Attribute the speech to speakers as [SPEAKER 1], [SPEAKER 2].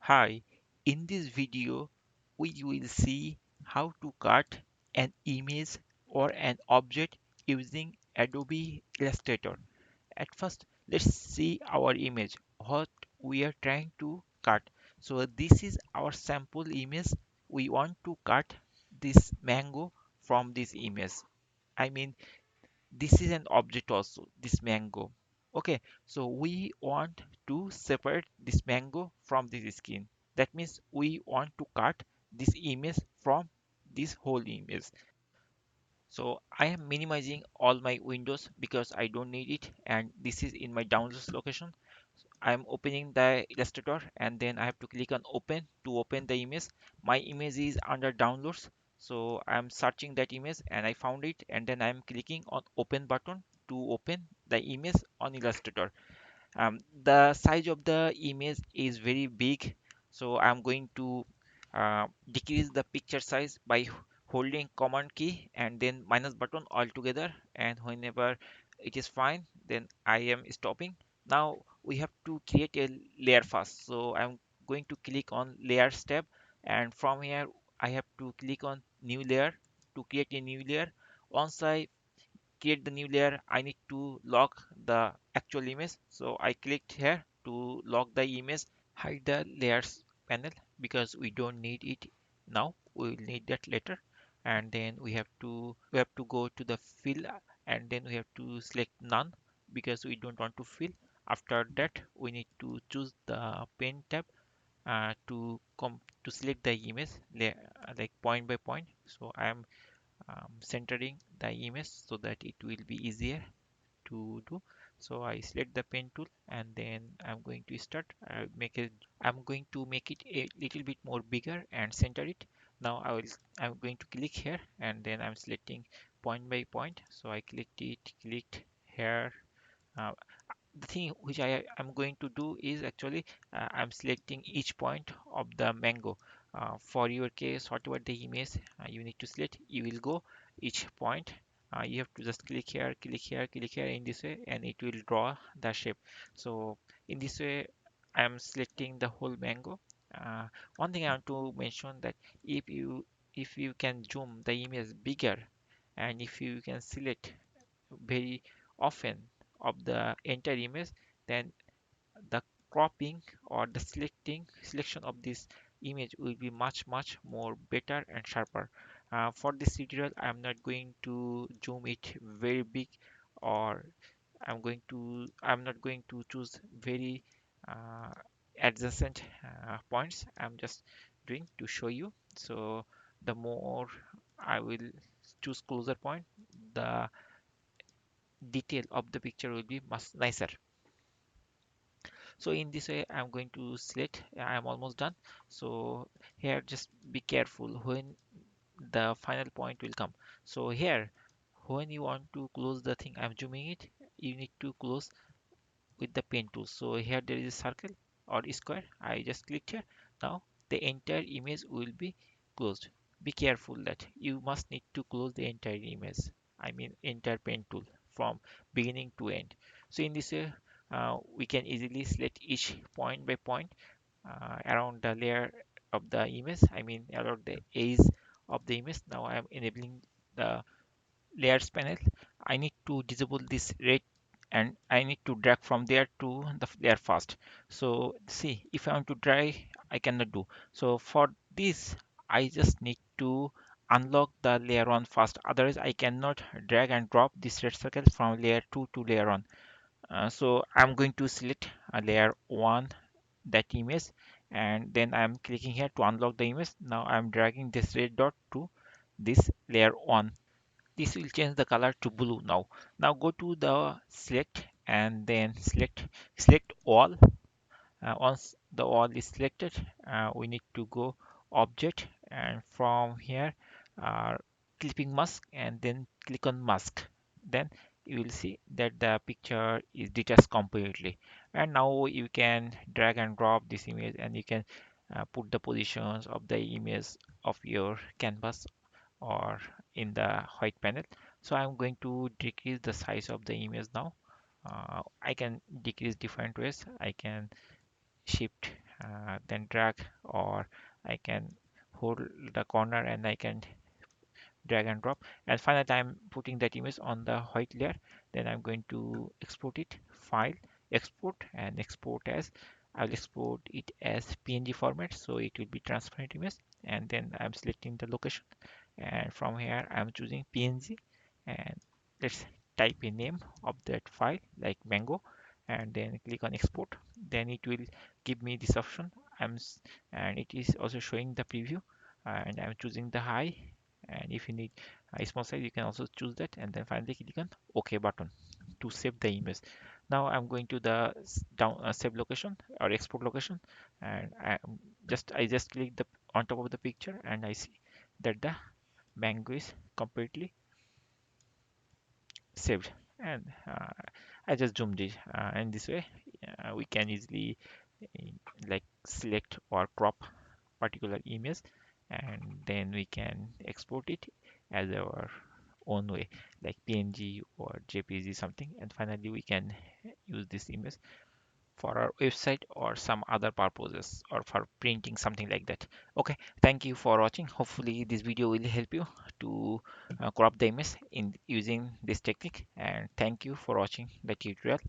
[SPEAKER 1] Hi, in this video, we will see how to cut an image or an object using Adobe Illustrator. At first, let's see our image, what we are trying to cut. So this is our sample image. We want to cut this mango from this image. I mean, this is an object also, this mango. Okay, so we want to separate this mango from this skin. That means we want to cut this image from this whole image. So I am minimizing all my windows because I don't need it, and this is in my downloads location. I'm opening the Illustrator and then I have to click on open to open the image. My image is under downloads, so I'm searching that image and I found it, and then I'm clicking on open button to open the image on Illustrator. The size of the image is very big, so I'm going to decrease the picture size by holding command key and then minus button altogether, and whenever it is fine then I am stopping. Now we have to create a layer first, so I'm going to click on layers tab, and from here I have to click on new layer to create a new layer. Once I create the new layer, I need to lock the actual image, so I clicked here to lock the image. Hide the layers panel because we don't need it now, we will need that later. And then we have to go to the fill, and then we have to select none because we don't want to fill. After that we need to choose the pen tab to select the image like point by point. So I am centering the image so that it will be easier to do. So I select the pen tool and then I'm going to start I'm going to make it a little bit more bigger and center it. Now I'm going to click here and then I'm selecting point by point. So I clicked here. uh, the thing which I am going to do is actually I'm selecting each point of the mango. For your case, whatever the image you need to select, you will go each point. You have to just click here, click here, click here in this way, and it will draw the shape. So in this way, I am selecting the whole mango. Uh, One thing I want to mention that if you can zoom the image bigger, and if you can select very often of the entire image, then the cropping or the selection of this image will be much more better and sharper. For this tutorial I'm not going to zoom it very big, or I'm not going to choose very uh, adjacent points. I'm just doing to show you. So the more I will choose closer point, the detail of the picture will be much nicer. So in this way I'm going to select. I'm almost done. So here just be careful when the final point will come. So here when you want to close the thing, I'm zooming it, you need to close with the pen tool. So here there is a circle or square, I just clicked here. Now the entire image will be closed. Be careful that you must need to close the entire image, I mean entire pen tool from beginning to end. So in this way we can easily select each point by point around the layer of the image, I mean around the edge of the image. Now I am enabling the layers panel. I need to disable this red, and I need to drag from there to the layer first. So see, if I want to drag, I cannot do. So for this, I just need to unlock the layer 1 first. Otherwise, I cannot drag and drop this red circle from layer 2 to layer 1. So I'm going to select a layer 1, that image, and then I'm clicking here to unlock the image. Now I'm dragging this red dot to this layer 1. This will change the color to blue. Now go to the select and then select all. Once the all is selected, we need to go object, and from here uh, clipping mask, and then click on mask. Then you will see that the picture is detached completely, and now you can drag and drop this image, and you can put the positions of the image of your canvas or in the white panel. So I'm going to decrease the size of the image now. I can decrease different ways. I can shift then drag, or I can hold the corner and I can drag and drop. And finally I'm putting that image on the white layer. Then I'm going to export it, file, export, and export as, I'll export it as PNG format, so it will be transparent image. And then I'm selecting the location, and from here I'm choosing PNG, and let's type a name of that file like mango, and then click on export. Then it will give me this option. And it is also showing the preview, and I'm choosing the high. And if you need a small size, you can also choose that, and then finally click on OK button to save the image. Now I'm going to the down save location or export location, and I just click the on top of the picture, and I see that the mango is completely saved. And I just zoomed it, and this way we can easily uh, like select or crop particular image, and then we can export it as our own way, like PNG or JPG something. And finally we can use this image for our website or some other purposes, or for printing something like that. Okay, thank you for watching. Hopefully this video will help you to crop the image in using this technique, and thank you for watching the tutorial.